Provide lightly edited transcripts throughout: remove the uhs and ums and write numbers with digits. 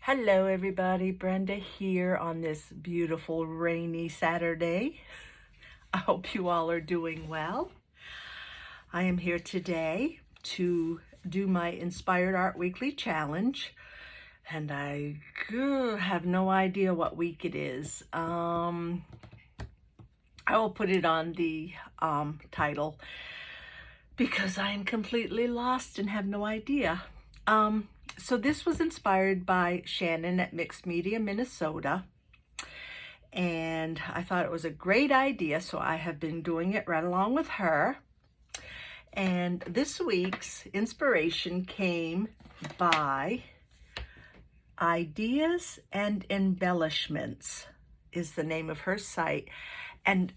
Hello everybody, Brenda here on this beautiful rainy Saturday. I hope you all are doing well. I am here today to do my Inspired Art Weekly Challenge, and I have no idea what week it is. I will put it on the title because I am completely lost and have no idea. So this was inspired by Shannon at Mixed Media, Minnesota. And I thought it was a great idea, so I have been doing it right along with her. And this week's inspiration came by Ideas and Embellishments is the name of her site. And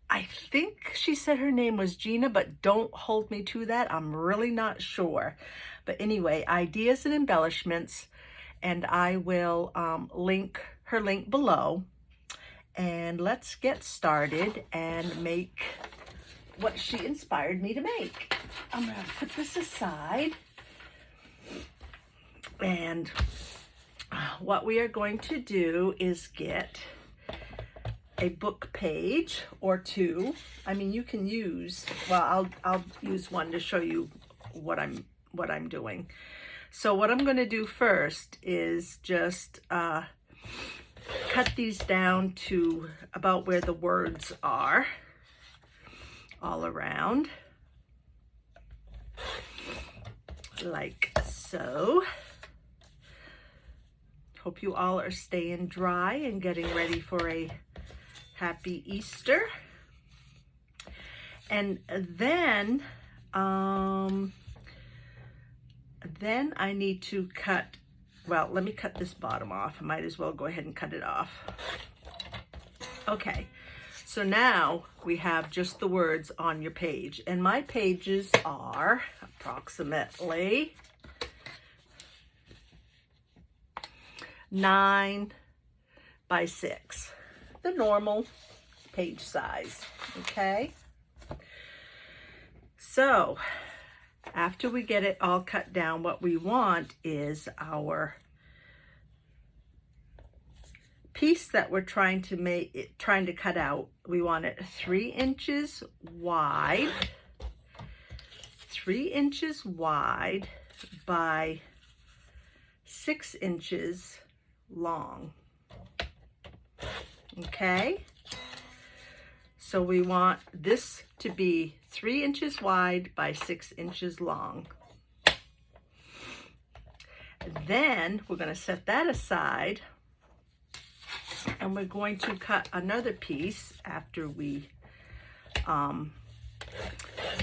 I think she said her name was Gina, but don't hold me to that. I'm really not sure. But anyway, Ideas and Embellishments, and I will link her link below. And let's get started and make what she inspired me to make. I'm going to put this aside. And what we are going to do is get a book page or two. I mean, you can use, well, I'll use one to show you what I'm doing. So what I'm going to do first is just cut these down to about where the words are all around, like so. Hope you all are staying dry and getting ready for a happy Easter. And then I need to cut, well, let me cut this bottom off. I might as well go ahead and cut it off. Okay, so now we have just the words on your page. And my pages are approximately 9 by 6, the normal page size, okay? So after we get it all cut down, what we want is our piece that we're trying to cut out. We want it 3 inches wide, 3 inches wide by 6 inches long. Okay? So we want this to be 3 inches wide by 6 inches long. Then we're going to set that aside, and we're going to cut another piece after we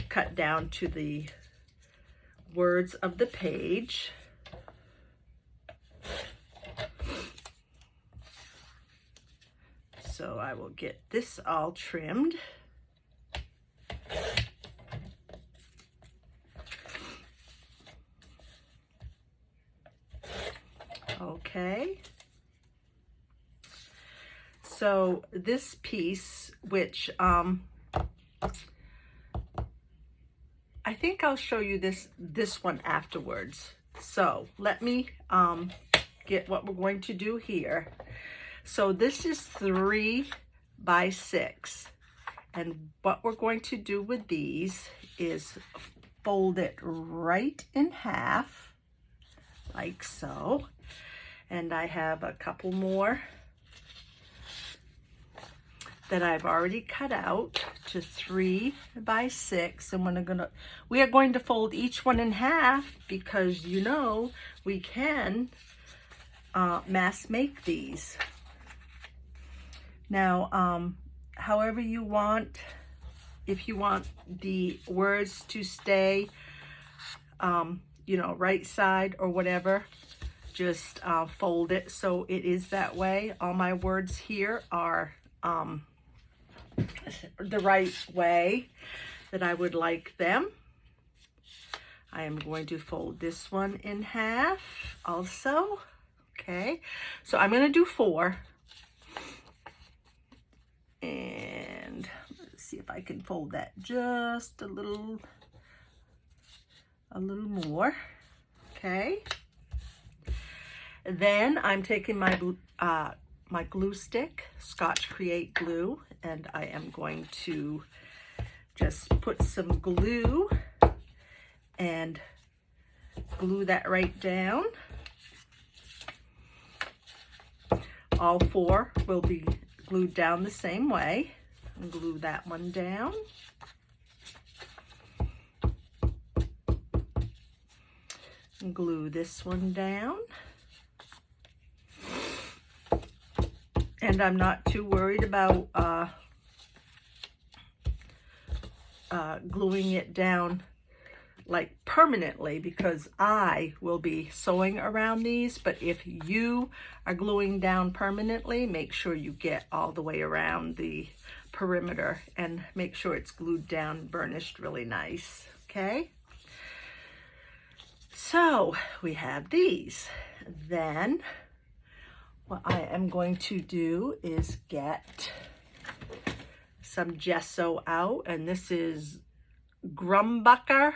cut down to the words of the page. So I will get this all trimmed. Okay. So this piece, which I think I'll show you this one afterwards. So let me get what we're going to do here. So this is 3 by 6, and what we're going to do with these is fold it right in half, like so. And I have a couple more that I've already cut out to 3 by 6, and we are going to fold each one in half because, you know, we can mass make these. Now, however you want, if you want the words to stay, you know, right side or whatever, just fold it so it is that way. All my words here are the right way that I would like them. I am going to fold this one in half also. Okay, so I'm going to do 4. And let's see if I can fold that just a little more. Okay. Then I'm taking my my glue stick, Scotch Create glue, and I am going to just put some glue and glue that right down. All four will be glued down the same way. And glue that one down. And glue this one down. And I'm not too worried about gluing it down like permanently, because I will be sewing around these. But if you are gluing down permanently, make sure you get all the way around the perimeter and make sure it's glued down, burnished really nice. Okay, so we have these. Then what I am going to do is get some gesso out, and this is Grumbacher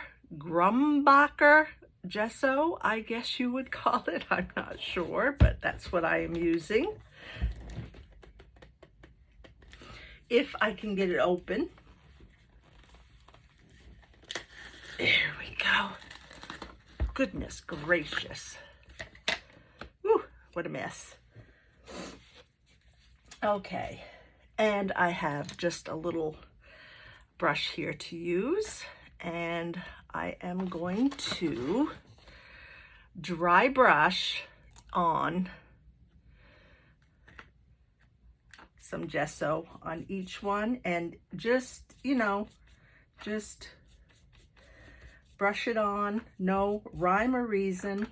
gesso, I guess you would call it. I'm not sure, but that's what I am using. If I can get it open. There we go. Goodness gracious. Whew, what a mess. Okay, and I have just a little brush here to use, and I am going to dry brush on some gesso on each one, and just, you know, just brush it on, no rhyme or reason.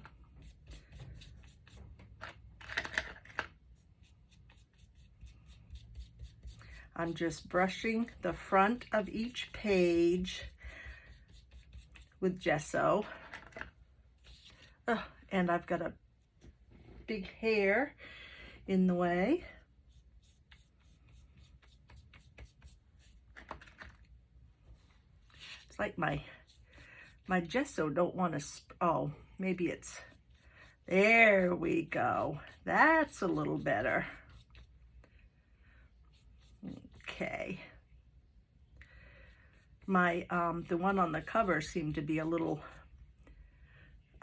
I'm just brushing the front of each page with gesso. And I've got a big hair in the way. It's like my gesso don't want to, oh, maybe it's, there we go. That's a little better. Okay. My, the one on the cover seemed to be a little,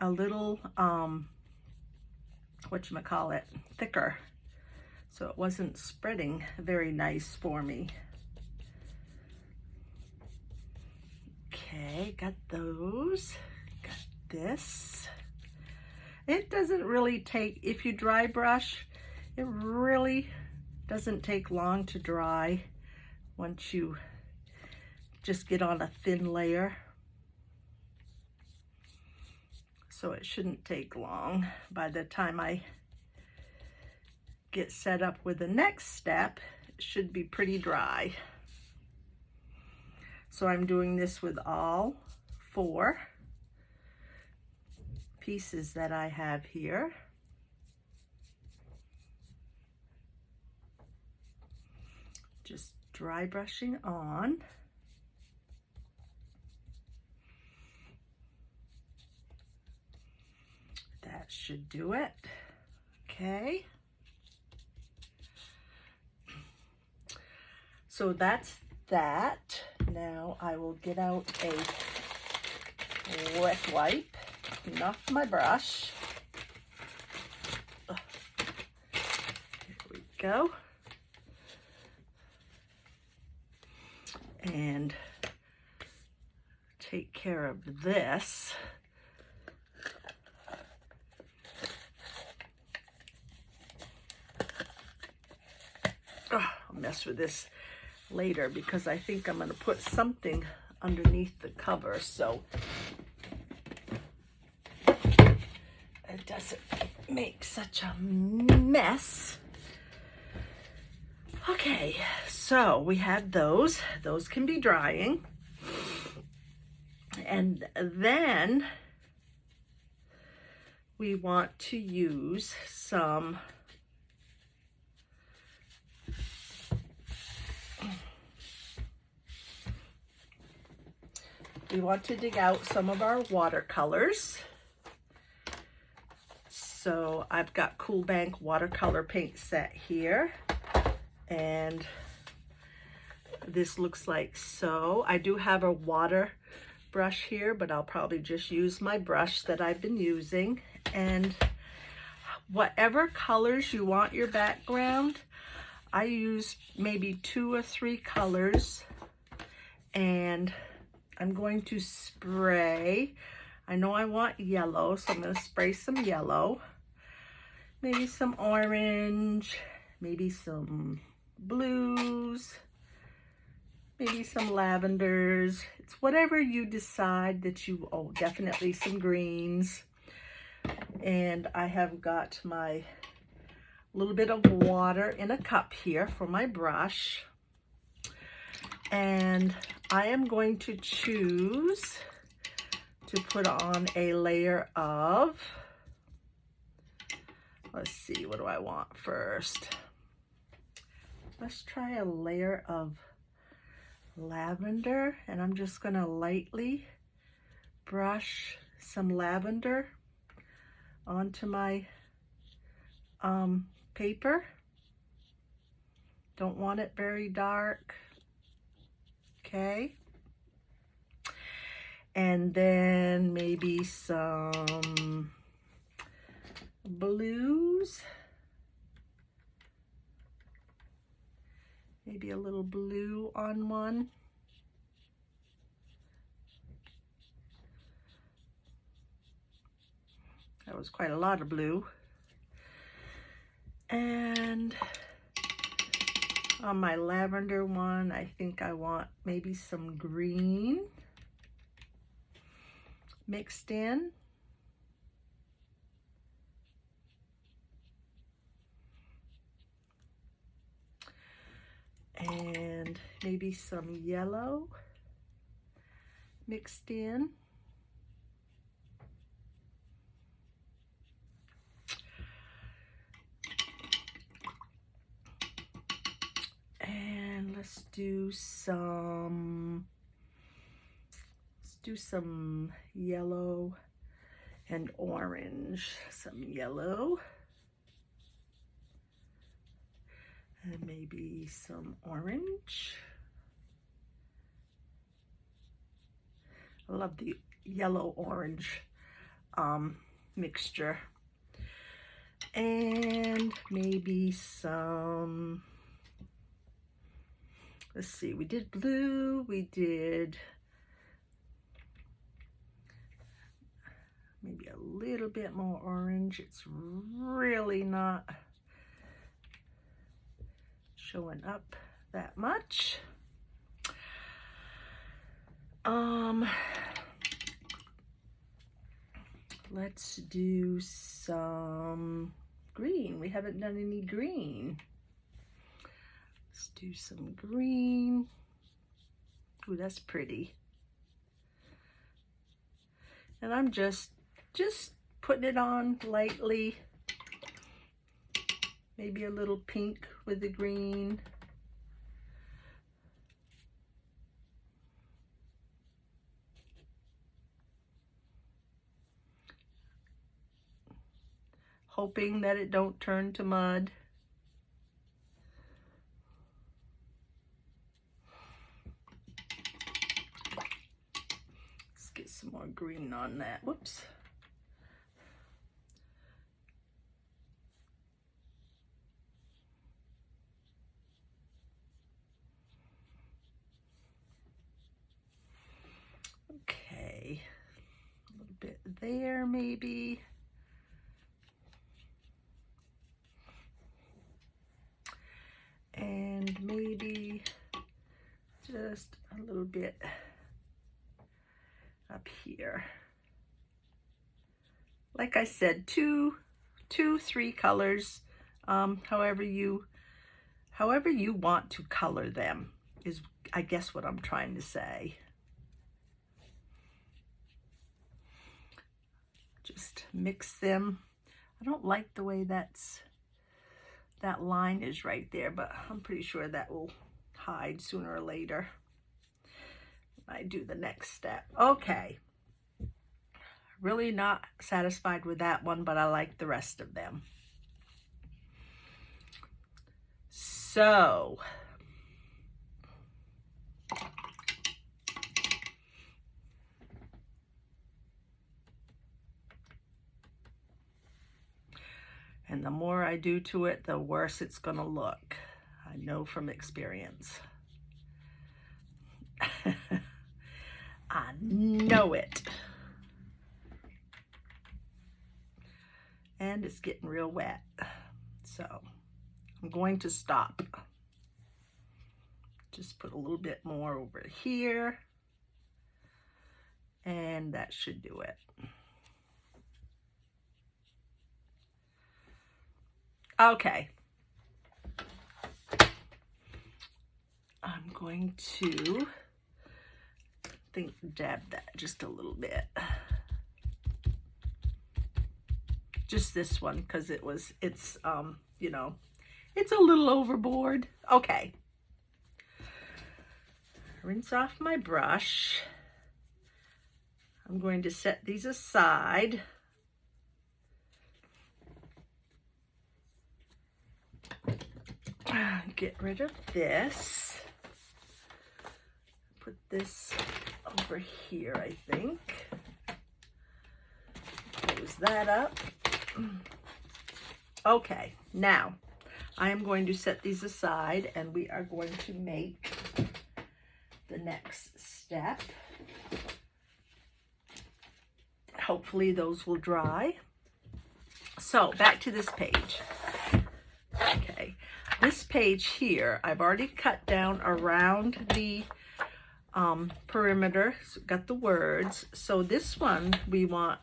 whatchamacallit, thicker. So it wasn't spreading very nice for me. Okay, got those, got this. It doesn't really take, if you dry brush, it really doesn't take long to dry once you just get on a thin layer. So it shouldn't take long. By the time I get set up with the next step, it should be pretty dry. So I'm doing this with all four pieces that I have here. Just dry brushing on. That should do it. Okay. So that's that. Now I will get out a wet wipe, clean off my brush. Here we go. And take care of this. I'll mess with this later because I think I'm going to put something underneath the cover so it doesn't make such a mess. Okay, so we have those. Those can be drying. And then we want to use some we want to dig out some of our watercolors. So I've got Cool Bank watercolor paint set here, and this looks like so. I do have a water brush here, but I'll probably just use my brush that I've been using. And whatever colors you want your background, I use maybe 2 or 3 colors, and I'm going to spray. I know I want yellow, so I'm going to spray some yellow, maybe some orange, maybe some blues, maybe some lavenders. It's whatever you decide that you, oh, definitely some greens. And I have got my little bit of water in a cup here for my brush. And I am going to choose to put on a layer of, let's see, what do I want first? Let's try a layer of lavender, and I'm just going to lightly brush some lavender onto my paper. Don't want it very dark. Okay. And then maybe some blues. Maybe a little blue on one. That was quite a lot of blue. And on my lavender one, I think I want maybe some green mixed in. And maybe some yellow mixed in. And let's do some yellow and orange. Some yellow. And maybe some orange. I love the yellow-orange mixture. And maybe some, let's see, we did blue, we did maybe a little bit more orange. It's really not showing up that much. Let's do some green. We haven't done any green. Let's do some green. Ooh, that's pretty. And I'm just putting it on lightly. Maybe a little pink with the green. Hoping that it don't turn to mud. Let's get some more green on that. Whoops. Okay, a little bit there maybe. And maybe just a little bit up here. Like I said, two, 3 colors, however you want to color them is, I guess, what I'm trying to say. Just mix them. I don't like the way that line is right there, but I'm pretty sure that will hide sooner or later when I do the next step. Okay, Really not satisfied with that one, but I like the rest of them. So, and the more I do to it, the worse it's going to look. I know from experience. I know it. And it's getting real wet. So I'm going to stop. Just put a little bit more over here. And that should do it. Okay. I'm going to dab that just a little bit. Just this one, because it's you know, it's a little overboard. Okay. Rinse off my brush. I'm going to set these aside. Get rid of this. Put this over here, I think. Close that up. Okay, now I am going to set these aside and we are going to make the next step. Hopefully those will dry. So back to this page. Okay, this page here, I've already cut down around the perimeter, so got the words. So this one we want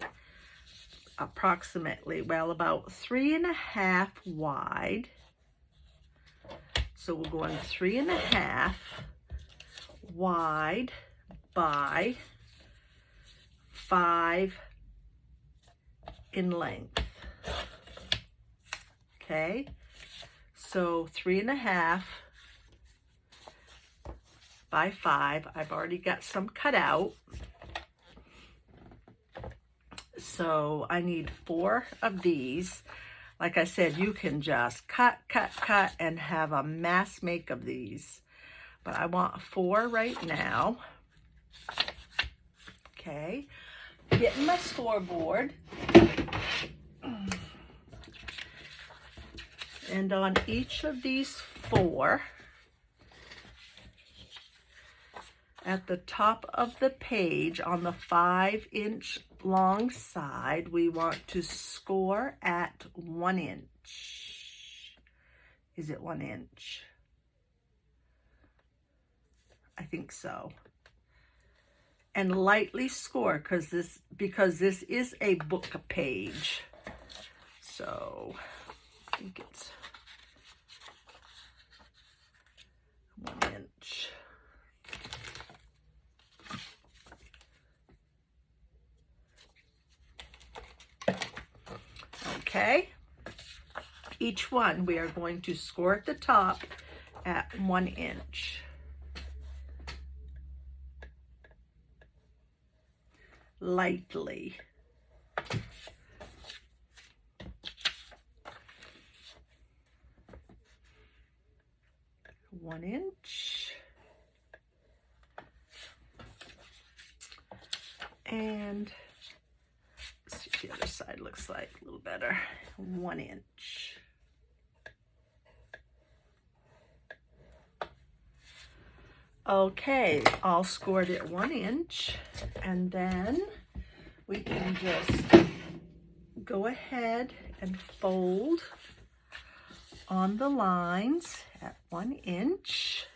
approximately, well, about 3.5 wide. So we're going 3.5 wide by 5 in length. Okay, so 3.5 by 5. I've already got some cut out. So I need 4 of these. Like I said, you can just cut, and have a mass make of these. But I want 4 right now. Okay, getting my scoreboard. And on each of these 4, at the top of the page on the 5-inch long side, we want to score at 1 inch. Is it 1 inch? I think so. And lightly score because this is a book page. So I think it's 1 inch. Okay, each one we are going to score at the top at 1 inch. Lightly. One inch. And let's see what the other side looks like a little better. 1 inch. Okay, all scored at 1 inch, and then we can just go ahead and fold on the lines at 1 inch,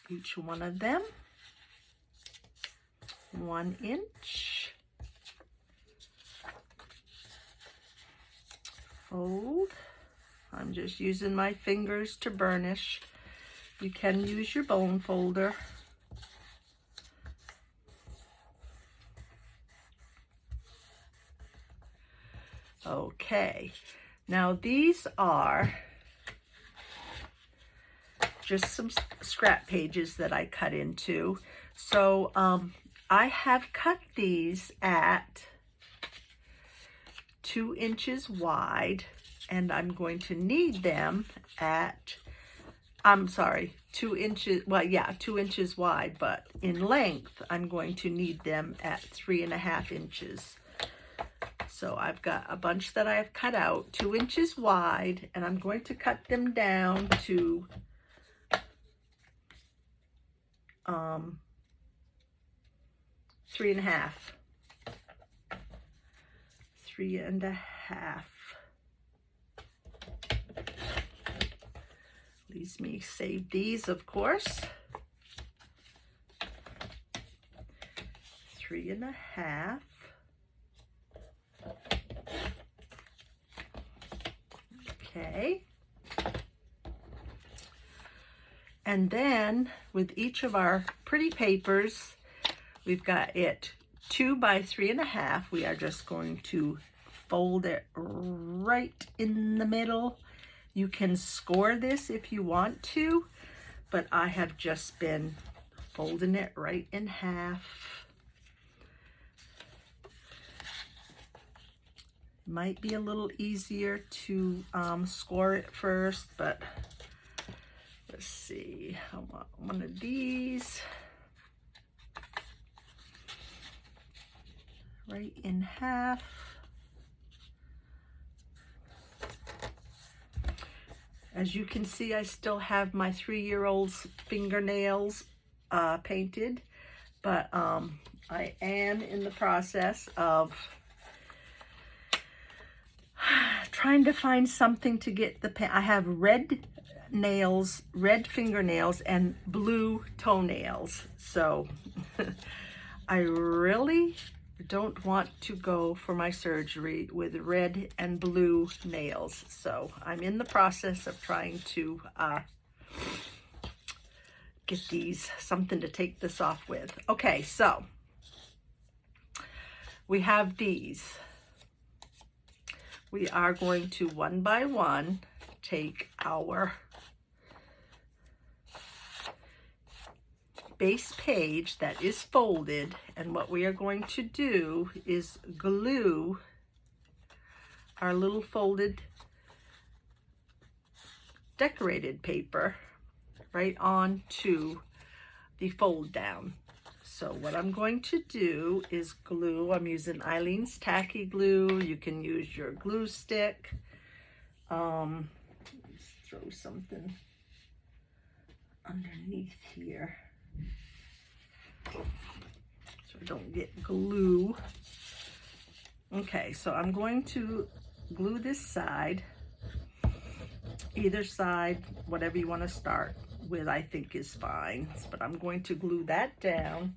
each one of them, 1 inch, fold. I'm just using my fingers to burnish. You can use your bone folder. Okay, now these are just some scrap pages that I cut into. So I have cut these at 2 inches wide, and I'm going to knead them at, I'm sorry, 2 inches, well, yeah, 2 inches wide, but in length, I'm going to knead them at 3.5 inches. So I've got a bunch that I've cut out 2 inches wide, and I'm going to cut them down to 3.5. 3.5. Please me save these, of course. 3.5. Okay. And then with each of our pretty papers, we've got it 2 by 3.5. We are just going to fold it right in the middle. You can score this if you want to, but I have just been folding it right in half. Might be a little easier to score it first, but let's see. I want one of these right in half. As you can see, I still have my 3-year-old's fingernails painted, but I am in the process of trying to find something to get the paint. I have red nails, red fingernails, and blue toenails. So I really don't want to go for my surgery with red and blue nails. So I'm in the process of trying to get these, something to take this off with. Okay, so we have these. We are going to one by one take our base page that is folded, and what we are going to do is glue our little folded decorated paper right onto the fold down. So what I'm going to do is glue. I'm using Eileen's tacky glue. You can use your glue stick. Let's throw something underneath here so I don't get glue. Okay, so I'm going to glue this side. Either side, whatever you want to start with, I think is fine. But I'm going to glue that down,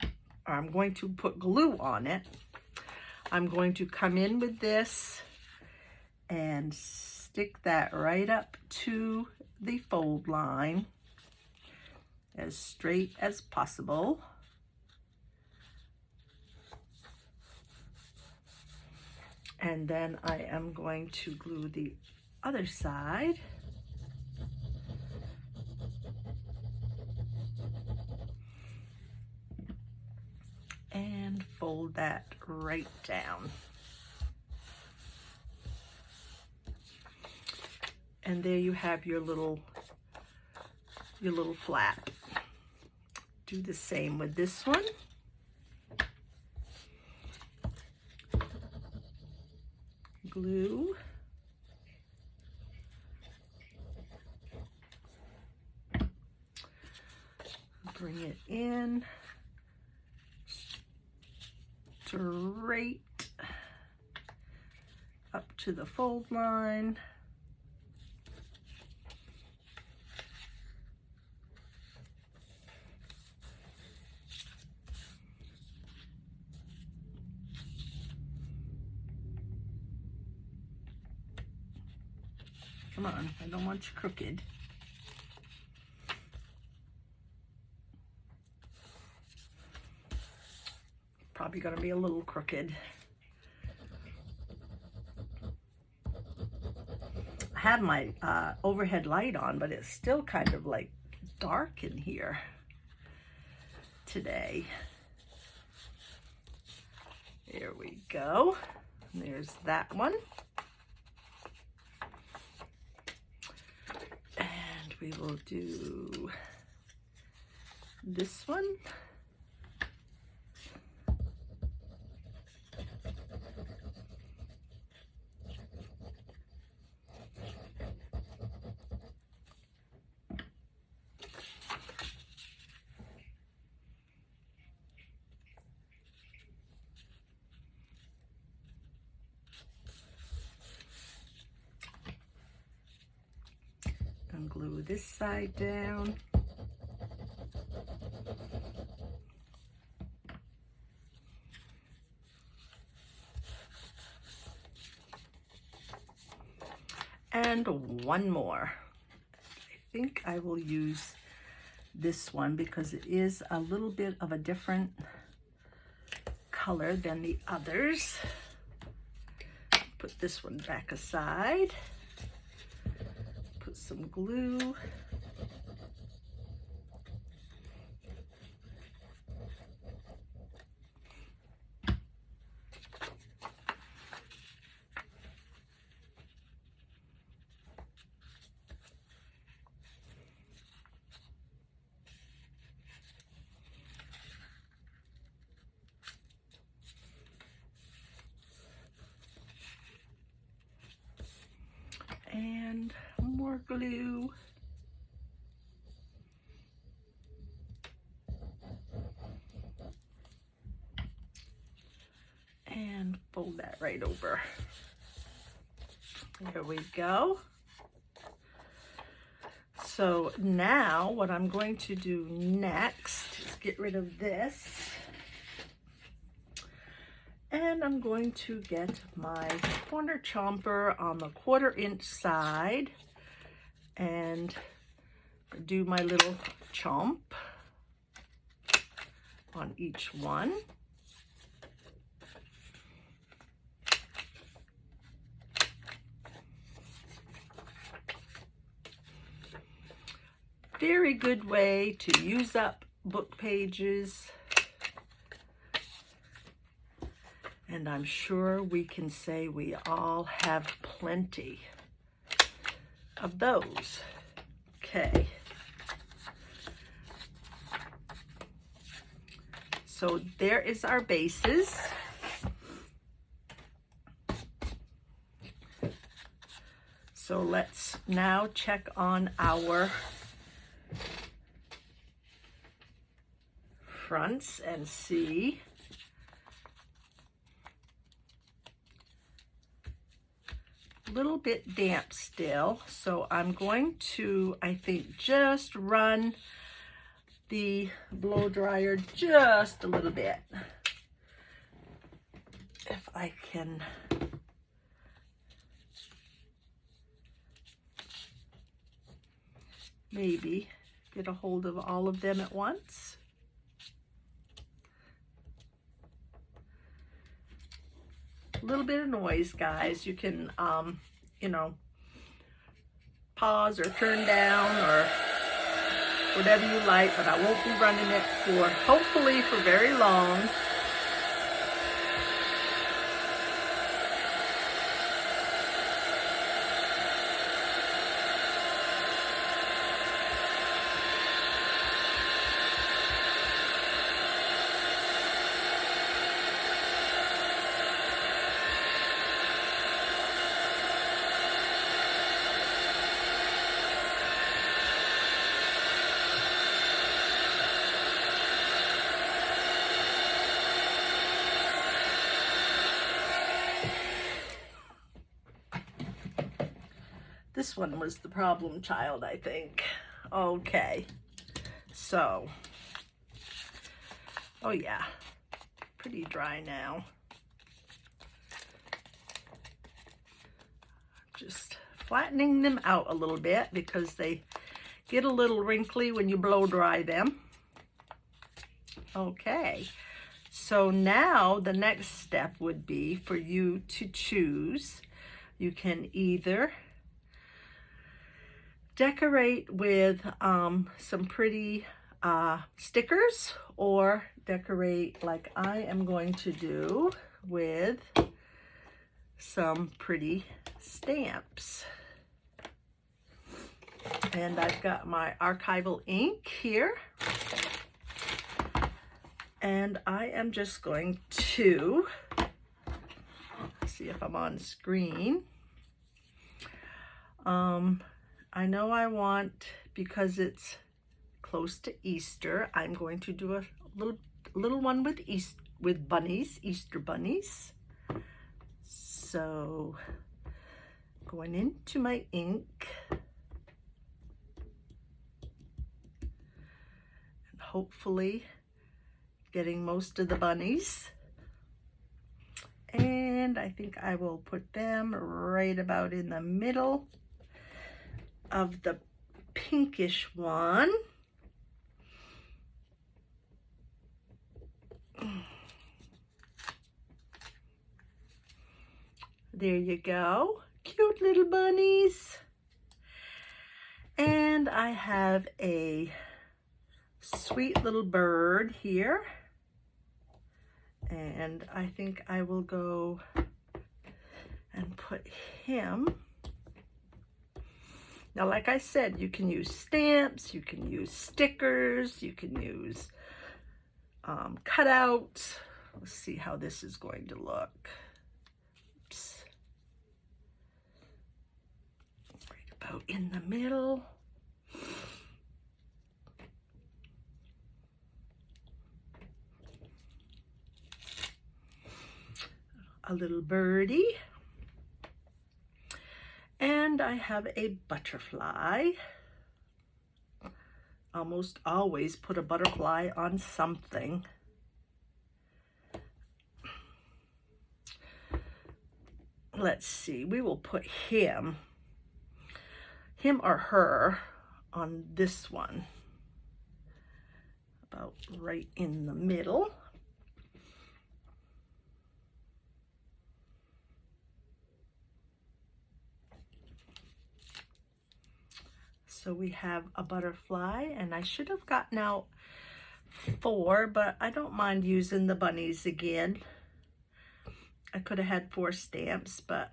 or I'm going to put glue on it. I'm going to come in with this and stick that right up to the fold line as straight as possible. And then I am going to glue the other side. And fold that right down. And there you have your little flap. Do the same with this one. Glue. Bring it in straight up to the fold line. Come on, I don't want you crooked. Probably gonna be a little crooked. I have my overhead light on, but it's still kind of like dark in here today. There we go. There's that one. And we will do this one. And glue this side down. And one more. I think I will use this one because it is a little bit of a different color than the others. Put this one back aside. Put some glue. And more glue. And fold that right over. There we go. So now what I'm going to do next is get rid of this. And I'm going to get my corner chomper on the 1/4 inch side and do my little chomp on each one. Very good way to use up book pages. And I'm sure we can say we all have plenty of those. Okay. So there is our bases. So let's now check on our fronts and see. Little bit damp still, so I'm going to, I think, just run the blow dryer just a little bit. If I can maybe get a hold of all of them at once. A little bit of noise, guys. You can, you know, pause or turn down or whatever you like, but I won't be running it for, hopefully, for very long. This one was the problem child, I think. Okay, so, oh yeah, pretty dry now. Just flattening them out a little bit because they get a little wrinkly when you blow dry them. Okay, so now the next step would be for you to choose. You can either decorate with some pretty stickers, or decorate like I am going to do with some pretty stamps. And I've got my archival ink here. And I am just going to see if I'm on screen. I know I want, because it's close to Easter, I'm going to do a little one with bunnies, Easter bunnies. So going into my ink and hopefully getting most of the bunnies. And I think I will put them right about in the middle of the pinkish one. There you go. Cute little bunnies. And I have a sweet little bird here. And I think I will go and put him. Now, like I said, you can use stamps, you can use stickers, you can use cutouts. Let's see how this is going to look. Oops. Right about in the middle. A little birdie. And I have a butterfly. Almost always put a butterfly on something. Let's see, we will put him or her on this one. About right in the middle. So we have a butterfly, and I should have gotten out 4, but I don't mind using the bunnies again. I could have had 4 stamps, but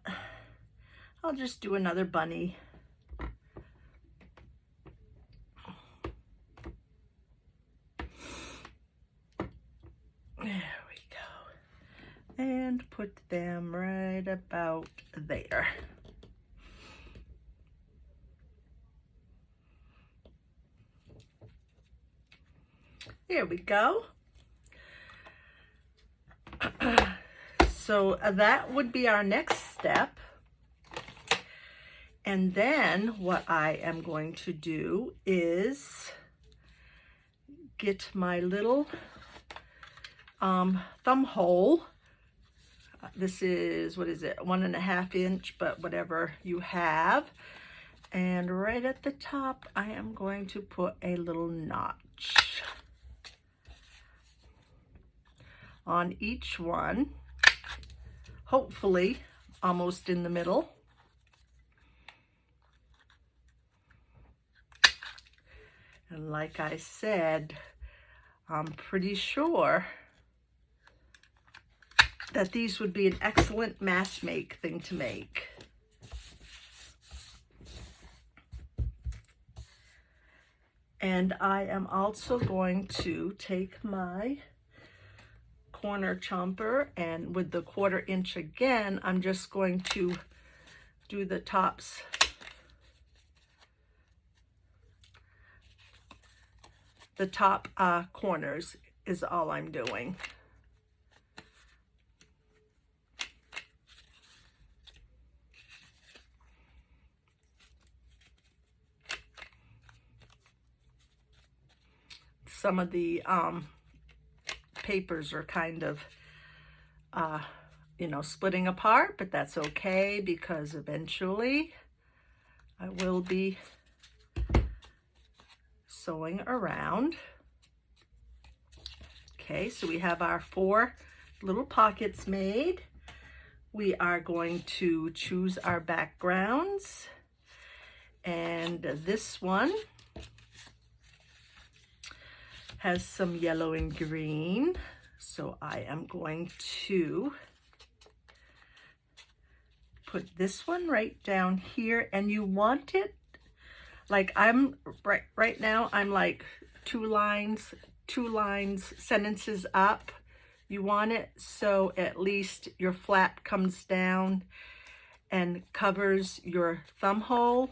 I'll just do another bunny. There we go. And put them right about there. There we go. So that would be our next step. And then what I am going to do is get my little thumb hole. This is, what is it, 1.5 inch, but whatever you have. And right at the top, I am going to put a little notch on each one, hopefully almost in the middle. And like I said, I'm pretty sure that these would be an excellent mass make thing to make. And I am also going to take my corner chomper, and with the 1/4 inch again, I'm just going to do the tops. The top corners is all I'm doing. Some of the papers are kind of, you know, splitting apart, but that's okay because eventually I will be sewing around. Okay, so we have our 4 little pockets made. We are going to choose our backgrounds, and this one has some yellow and green, so I am going to put this one right down here, and you want it like I'm right now, I'm like two lines, sentences up. You want it so at least your flap comes down and covers your thumb hole.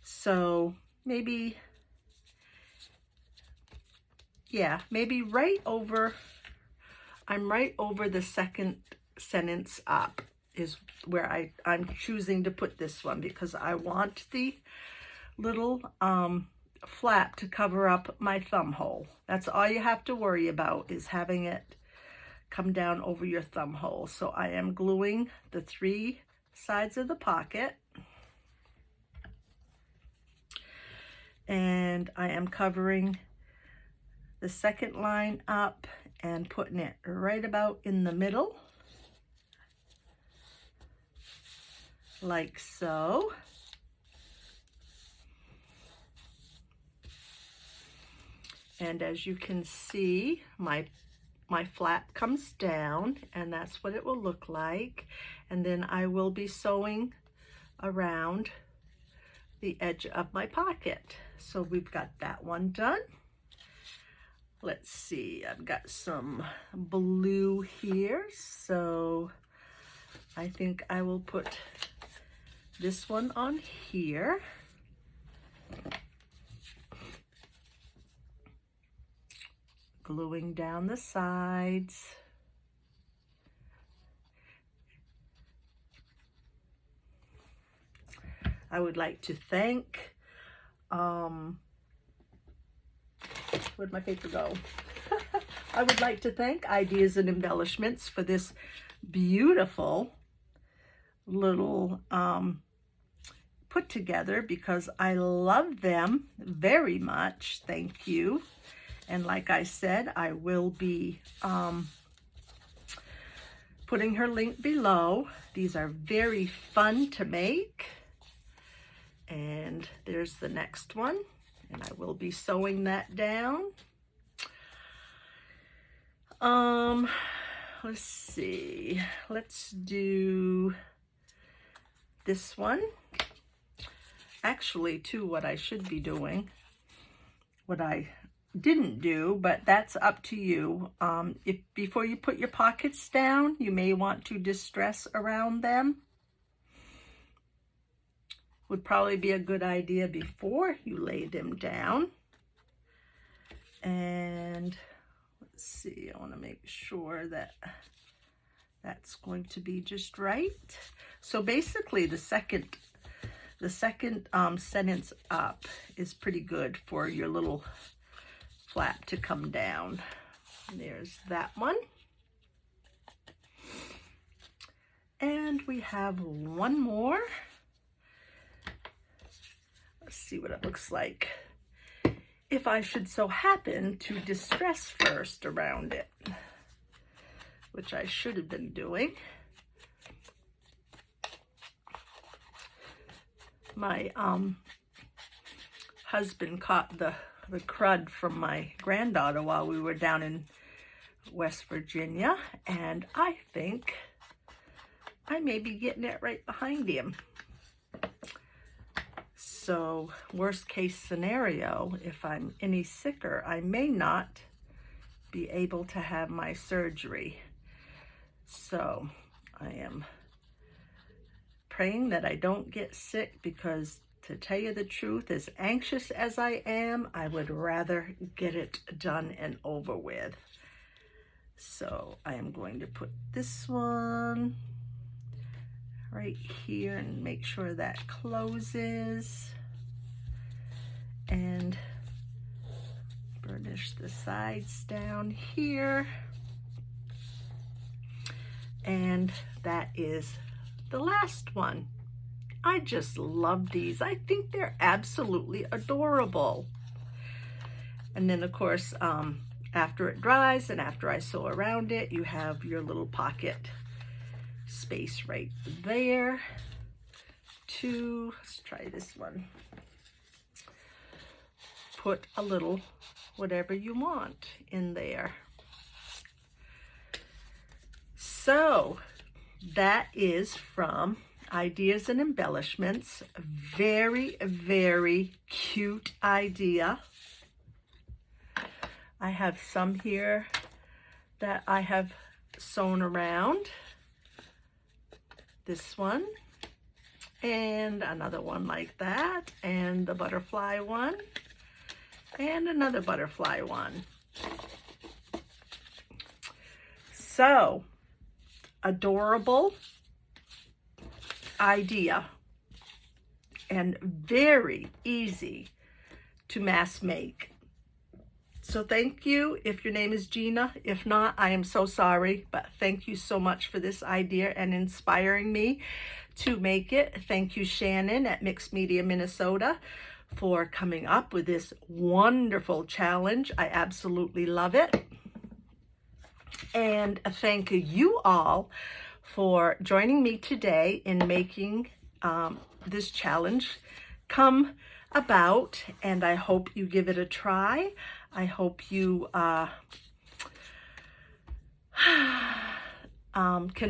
So maybe, yeah, maybe right over, I'm right over the second sentence up is where I'm choosing to put this one, because I want the little flap to cover up my thumb hole. That's all you have to worry about, is having it come down over your thumb hole. So I am gluing the 3 sides of the pocket, and I am covering the second line up and putting it right about in the middle, like so. And as you can see, my flap comes down, and that's what it will look like. And then I will be sewing around the edge of my pocket. So we've got that one done. Let's see, I've got some blue here, so I think I will put this one on here. Gluing down the sides. I would like to thank, where'd my paper go? I would like to thank Ideas and Embellishments for this beautiful little put together, because I love them very much. Thank you. And like I said, I will be putting her link below. These are very fun to make. And there's the next one. And I will be sewing that down. Let's see. Let's do this one. Actually, too, what I should be doing, what I didn't do, but that's up to you. If before you put your pockets down, you may want to distress around them. Would probably be a good idea before you lay them down. And let's see, I want to make sure that that's going to be just right. So basically the second sentence up is pretty good for your little flap to come down. There's that one. And we have one more. Let's see what it looks like if I should so happen to distress first around it, which I should have been doing. My husband caught the crud from my granddaughter while we were down in West Virginia, and I think I may be getting it right behind him. So worst case scenario, if I'm any sicker, I may not be able to have my surgery. So I am praying that I don't get sick, because to tell you the truth, as anxious as I am, I would rather get it done and over with. So I am going to put this one right here and make sure that closes, and burnish the sides down here. And that is the last one. I just love these. I think they're absolutely adorable. And then of course, after it dries and after I sew around it, you have your little pocket space right there to, let's try this one, put a little whatever you want in there. So that is from Ideas and Embellishments. Very, very cute idea. I have some here that I have sewn around. This one, and another one like that, and the butterfly one, and another butterfly one. So, adorable idea and very easy to mass make. So thank you if your name is Gina. If not, I am so sorry, but thank you so much for this idea and inspiring me to make it. Thank you, Shannon at Mixed Media, Minnesota, for coming up with this wonderful challenge. I absolutely love it. And thank you all for joining me today in making this challenge come about, and I hope you give it a try. I hope you can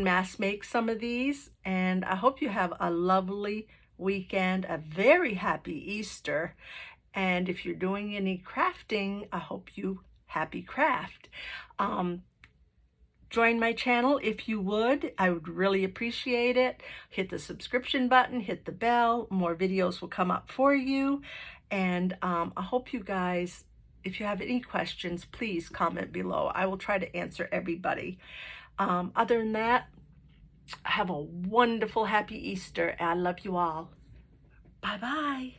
mass make some of these, and I hope you have a lovely weekend, a very happy Easter, and if you're doing any crafting, I hope you happy craft. Join my channel if you would. I would really appreciate it. Hit the subscription button, hit the bell. More videos will come up for you. And I hope you guys, if you have any questions, please comment below. I will try to answer everybody. Other than that, have a wonderful, happy Easter. I love you all. Bye-bye.